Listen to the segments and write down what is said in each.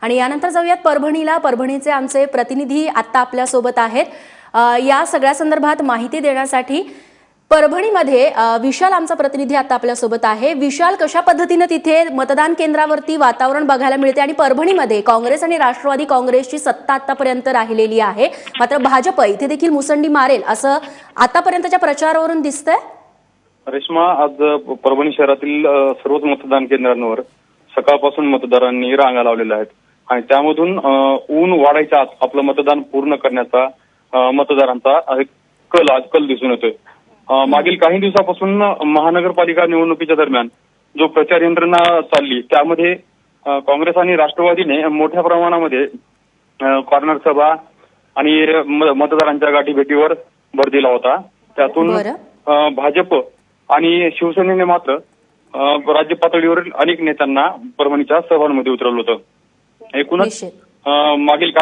आणि यानंतर जाऊयात परभणीला। परभणीचे आमचे प्रतिनिधी आता आपल्या सोबत आहेत या सगळ्या संदर्भात माहिती देण्यासाठी। परभणीमध्ये विशाल आमचा प्रतिनिधी आता आपल्या सोबत आहे। विशाल, कशा पद्धतीने तिथे मतदान केंद्रावरती वातावरण बघायला मिळते आणि परभणीमध्ये काँग्रेस आणि राष्ट्रवादी काँग्रेसची सत्ता आतापर्यंत राहिलेली आहे, मात्र भाजप इथे देखील मुसंडी मारेल असं आतापर्यंतच्या प्रचारावरून दिसतंय। रेश्मा, आज परभणी शहरातील सर्वच मतदान केंद्रांवर सकाळपासून मतदारांनी रांगा लावलेल्या आहेत आणि त्यामधून ऊन वाढायच्या आत आपलं मतदान पूर्ण करण्याचा मतदारांचा कल दिसून येतोय। मागील काही दिवसापासून महानगरपालिका निवडणुकीच्या दरम्यान जो प्रचार यंत्रणा चालली त्यामध्ये काँग्रेस आणि राष्ट्रवादीने मोठ्या प्रमाणामध्ये कॉर्नर सभा आणि मतदारांच्या गाठीभेटीवर भर दिला होता। त्यातून भाजप आणि शिवसेनेने मात्र राज्य पातळीवरील अनेक नेत्यांना परभणीच्या सभांमध्ये उतरवलं होतं। एकूणच मागील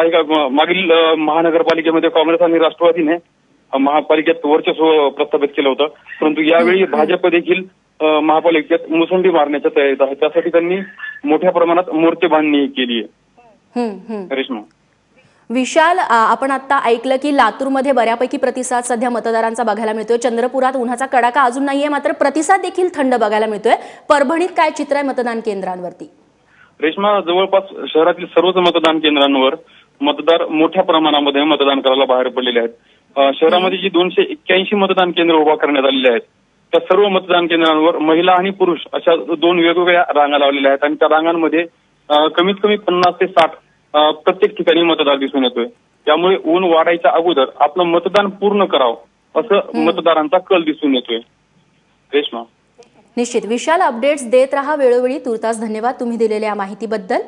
महानगरपालिकेमध्ये काँग्रेस आणि राष्ट्रवादीने महापालिकेत वर्चस्व प्रस्थापित केलं होतं, परंतु यावेळी भाजप देखील महापालिकेत मुसंडी मारण्याच्या तयारीत आहे। त्यासाठी त्यांनी मोठ्या प्रमाणात मोर्चे बांधणी केली आहे। रेश्मा, विशाल, आपण आता ऐकलं की लातूरमध्ये बऱ्यापैकी प्रतिसाद सध्या मतदारांचा बघायला मिळतोय। चंद्रपुरात उन्हाचा कडाका अजून नाहीये, मात्र प्रतिसाद देखील थंड बघायला मिळतोय। परभणीत काय चित्र आहे मतदान केंद्रांवरती? रेश्मा, जवळपास शहरातील सर्वच मतदान केंद्रांवर मतदार मोठ्या प्रमाणामध्ये मतदान करायला बाहेर पडलेले आहेत। शहरामध्ये जी 281 मतदान केंद्र उभा करण्यात आलेले आहेत त्या सर्व मतदान केंद्रांवर महिला आणि पुरुष अशा दोन वेगवेगळ्या रांगा लावलेल्या आहेत आणि त्या रांगांमध्ये कमीत कमी 50 ते 60 प्रत्येक ठिकाणी मतदार दिसून येतोय। त्यामुळे ऊन वाढायच्या अगोदर आपलं मतदान पूर्ण करावं असं मतदारांचा कल दिसून येतोय। रेश्मा, निश्चित विशाल, अपडेट्स देत रहा वेळोवेळी। तुर्तास धन्यवाद तुम्ही दिलेल्या माहितीबद्दल।